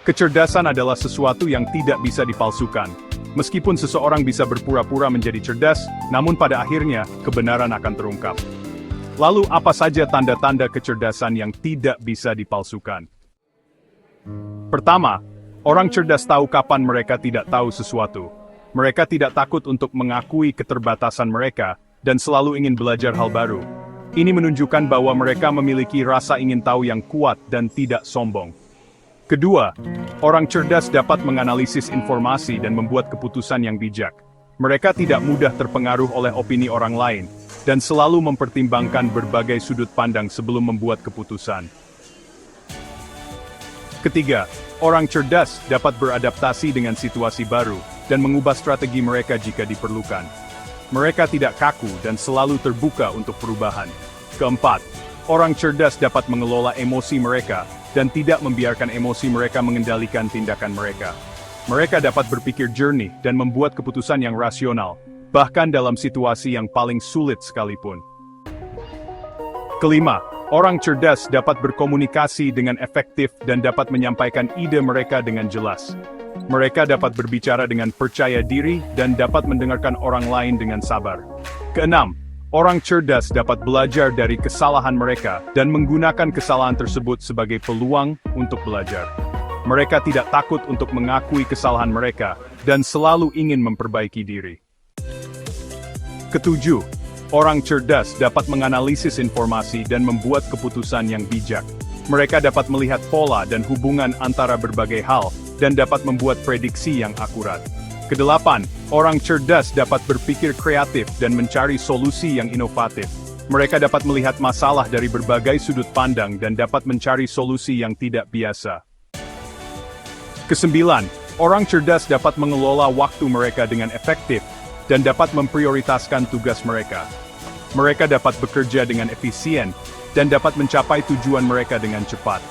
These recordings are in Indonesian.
Kecerdasan adalah sesuatu yang tidak bisa dipalsukan. Meskipun seseorang bisa berpura-pura menjadi cerdas, namun pada akhirnya, kebenaran akan terungkap. Lalu apa saja tanda-tanda kecerdasan yang tidak bisa dipalsukan? Pertama, orang cerdas tahu kapan mereka tidak tahu sesuatu. Mereka tidak takut untuk mengakui keterbatasan mereka, dan selalu ingin belajar hal baru. Ini menunjukkan bahwa mereka memiliki rasa ingin tahu yang kuat dan tidak sombong. Kedua, orang cerdas dapat menganalisis informasi dan membuat keputusan yang bijak. Mereka tidak mudah terpengaruh oleh opini orang lain, dan selalu mempertimbangkan berbagai sudut pandang sebelum membuat keputusan. Ketiga, orang cerdas dapat beradaptasi dengan situasi baru, dan mengubah strategi mereka jika diperlukan. Mereka tidak kaku dan selalu terbuka untuk perubahan. Keempat, orang cerdas dapat mengelola emosi mereka, dan tidak membiarkan emosi mereka mengendalikan tindakan mereka. Mereka dapat berpikir jernih dan membuat keputusan yang rasional, bahkan dalam situasi yang paling sulit sekalipun. Kelima, orang cerdas dapat berkomunikasi dengan efektif dan dapat menyampaikan ide mereka dengan jelas. Mereka dapat berbicara dengan percaya diri dan dapat mendengarkan orang lain dengan sabar. Keenam, orang cerdas dapat belajar dari kesalahan mereka dan menggunakan kesalahan tersebut sebagai peluang untuk belajar. Mereka tidak takut untuk mengakui kesalahan mereka dan selalu ingin memperbaiki diri. Ketujuh, orang cerdas dapat menganalisis informasi dan membuat keputusan yang bijak. Mereka dapat melihat pola dan hubungan antara berbagai hal dan dapat membuat prediksi yang akurat. Kedelapan, orang cerdas dapat berpikir kreatif dan mencari solusi yang inovatif. Mereka dapat melihat masalah dari berbagai sudut pandang dan dapat mencari solusi yang tidak biasa. Kesembilan, orang cerdas dapat mengelola waktu mereka dengan efektif dan dapat memprioritaskan tugas mereka. Mereka dapat bekerja dengan efisien dan dapat mencapai tujuan mereka dengan cepat.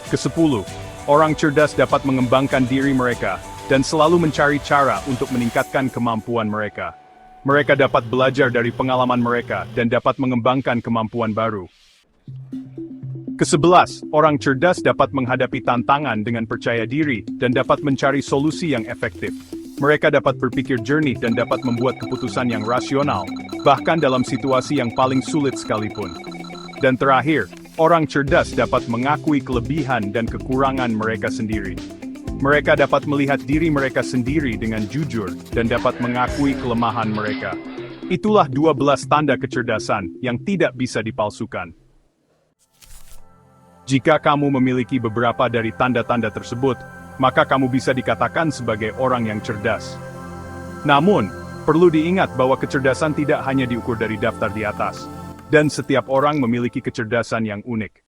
Kesepuluh, orang cerdas dapat mengembangkan diri mereka dan selalu mencari cara untuk meningkatkan kemampuan mereka. Mereka dapat belajar dari pengalaman mereka dan dapat mengembangkan kemampuan baru. Kesebelas, orang cerdas dapat menghadapi tantangan dengan percaya diri dan dapat mencari solusi yang efektif. Mereka dapat berpikir jernih dan dapat membuat keputusan yang rasional, bahkan dalam situasi yang paling sulit sekalipun. Dan terakhir, orang cerdas dapat mengakui kelebihan dan kekurangan mereka sendiri. Mereka dapat melihat diri mereka sendiri dengan jujur dan dapat mengakui kelemahan mereka. Itulah 12 tanda kecerdasan yang tidak bisa dipalsukan. Jika kamu memiliki beberapa dari tanda-tanda tersebut, maka kamu bisa dikatakan sebagai orang yang cerdas. Namun, perlu diingat bahwa kecerdasan tidak hanya diukur dari daftar di atas, dan setiap orang memiliki kecerdasan yang unik.